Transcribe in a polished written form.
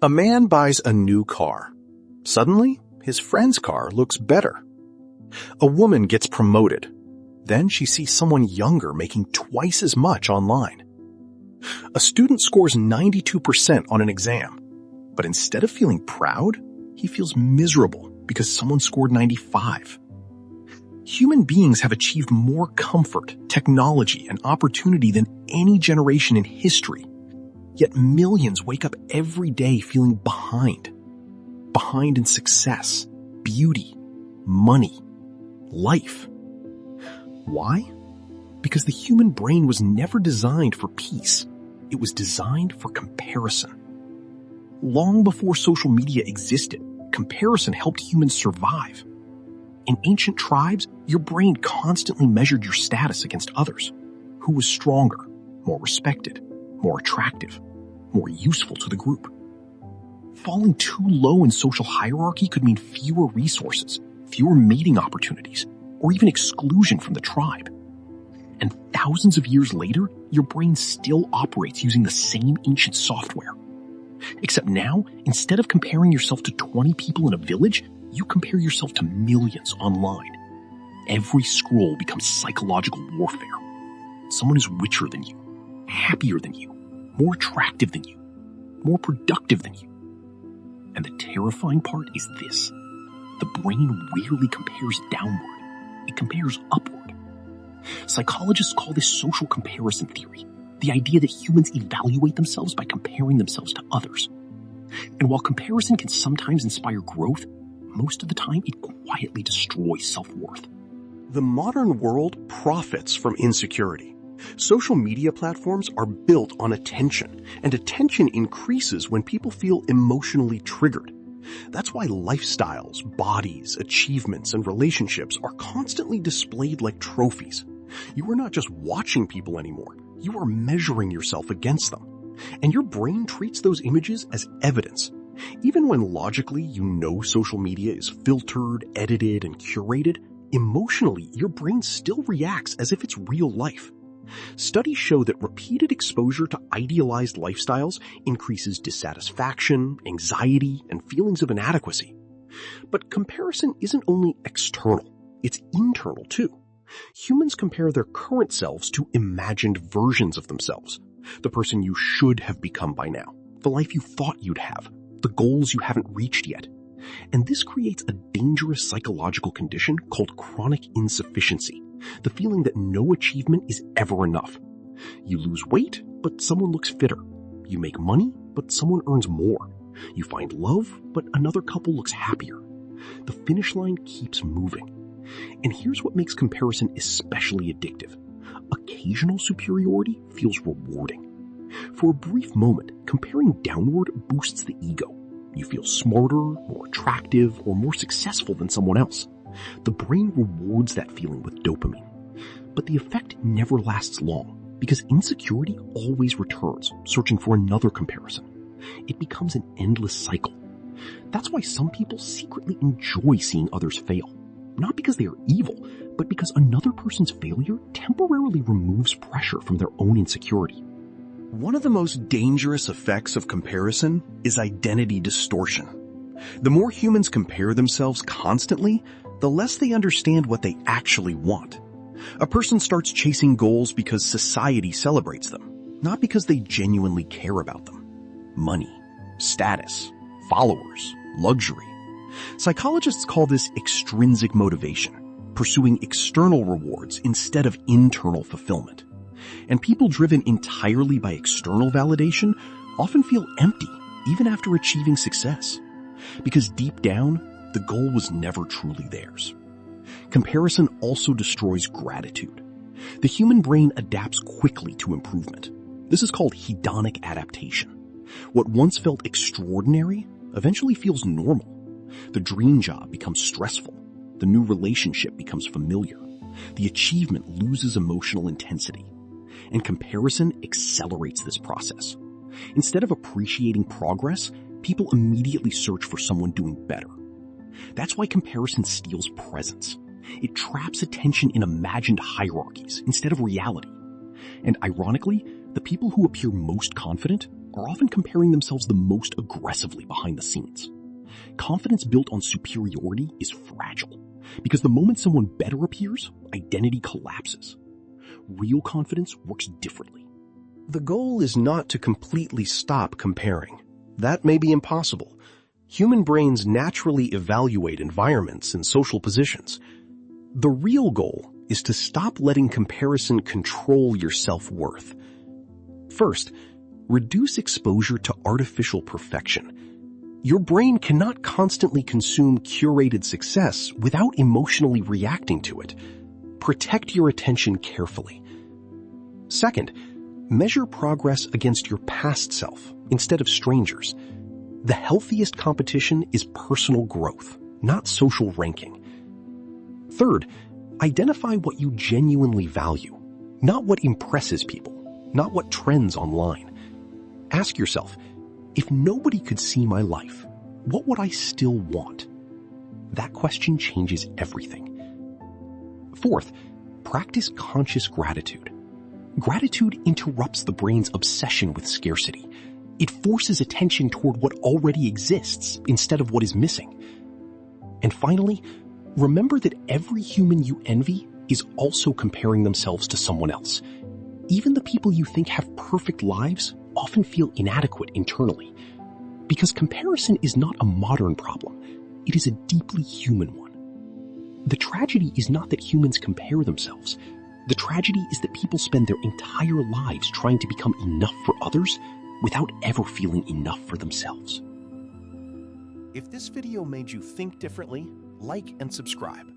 A man buys a new car. Suddenly, his friend's car looks better. A woman gets promoted. Then she sees someone younger making twice as much online. A student scores 92% on an exam, but instead of feeling proud, he feels miserable because someone scored 95. Human beings have achieved more comfort, technology, and opportunity than any generation in history. Yet millions wake up every day feeling behind. Behind in success, beauty, money, life. Why? Because the human brain was never designed for peace. It was designed for comparison. Long before social media existed, comparison helped humans survive. In ancient tribes, your brain constantly measured your status against others. Who was stronger, more respected, more attractive, more useful to the group? Falling too low in social hierarchy could mean fewer resources, fewer mating opportunities, or even exclusion from the tribe. And thousands of years later, your brain still operates using the same ancient software. Except now, instead of comparing yourself to 20 people in a village, you compare yourself to millions online. Every scroll becomes psychological warfare. Someone is richer than you, happier than you, more attractive than you, more productive than you. And the terrifying part is this. The brain rarely compares downward. It compares upward. Psychologists call this social comparison theory, the idea that humans evaluate themselves by comparing themselves to others. And while comparison can sometimes inspire growth, most of the time it quietly destroys self-worth. The modern world profits from insecurity. Social media platforms are built on attention, and attention increases when people feel emotionally triggered. That's why lifestyles, bodies, achievements, and relationships are constantly displayed like trophies. You are not just watching people anymore, you are measuring yourself against them. And your brain treats those images as evidence. Even when logically you know social media is filtered, edited, and curated, emotionally your brain still reacts as if it's real life. Studies show that repeated exposure to idealized lifestyles increases dissatisfaction, anxiety, and feelings of inadequacy. But comparison isn't only external, it's internal too. Humans compare their current selves to imagined versions of themselves. The person you should have become by now, the life you thought you'd have, the goals you haven't reached yet. And this creates a dangerous psychological condition called chronic insufficiency, the feeling that no achievement is ever enough. You lose weight, but someone looks fitter. You make money, but someone earns more. You find love, but another couple looks happier. The finish line keeps moving. And here's what makes comparison especially addictive. Occasional superiority feels rewarding. For a brief moment, comparing downward boosts the ego. You feel smarter, more attractive, or more successful than someone else. The brain rewards that feeling with dopamine. But the effect never lasts long, because insecurity always returns, searching for another comparison. It becomes an endless cycle. That's why some people secretly enjoy seeing others fail. Not because they are evil, but because another person's failure temporarily removes pressure from their own insecurity. One of the most dangerous effects of comparison is identity distortion. The more humans compare themselves constantly, the less they understand what they actually want. A person starts chasing goals because society celebrates them, not because they genuinely care about them. Money, status, followers, luxury. Psychologists call this extrinsic motivation, pursuing external rewards instead of internal fulfillment. And people driven entirely by external validation often feel empty even after achieving success. Because deep down, the goal was never truly theirs. Comparison also destroys gratitude. The human brain adapts quickly to improvement. This is called hedonic adaptation. What once felt extraordinary eventually feels normal. The dream job becomes stressful. The new relationship becomes familiar. The achievement loses emotional intensity. And comparison accelerates this process. Instead of appreciating progress, people immediately search for someone doing better. That's why comparison steals presence. It traps attention in imagined hierarchies instead of reality. And ironically, the people who appear most confident are often comparing themselves the most aggressively behind the scenes. Confidence built on superiority is fragile, because the moment someone better appears, identity collapses. Real confidence works differently. The goal is not to completely stop comparing. That may be impossible. Human brains naturally evaluate environments and social positions. The real goal is to stop letting comparison control your self-worth. First, reduce exposure to artificial perfection. Your brain cannot constantly consume curated success without emotionally reacting to it. Protect your attention carefully. Second, measure progress against your past self instead of strangers. The healthiest competition is personal growth, not social ranking. Third, identify what you genuinely value, not what impresses people, not what trends online. Ask yourself, if nobody could see my life, what would I still want? That question changes everything. Fourth, practice conscious gratitude. Gratitude interrupts the brain's obsession with scarcity. It forces attention toward what already exists instead of what is missing. And finally, remember that every human you envy is also comparing themselves to someone else. Even the people you think have perfect lives often feel inadequate internally. Because comparison is not a modern problem, it is a deeply human one. The tragedy is not that humans compare themselves. The tragedy is that people spend their entire lives trying to become enough for others without ever feeling enough for themselves. If this video made you think differently, like and subscribe.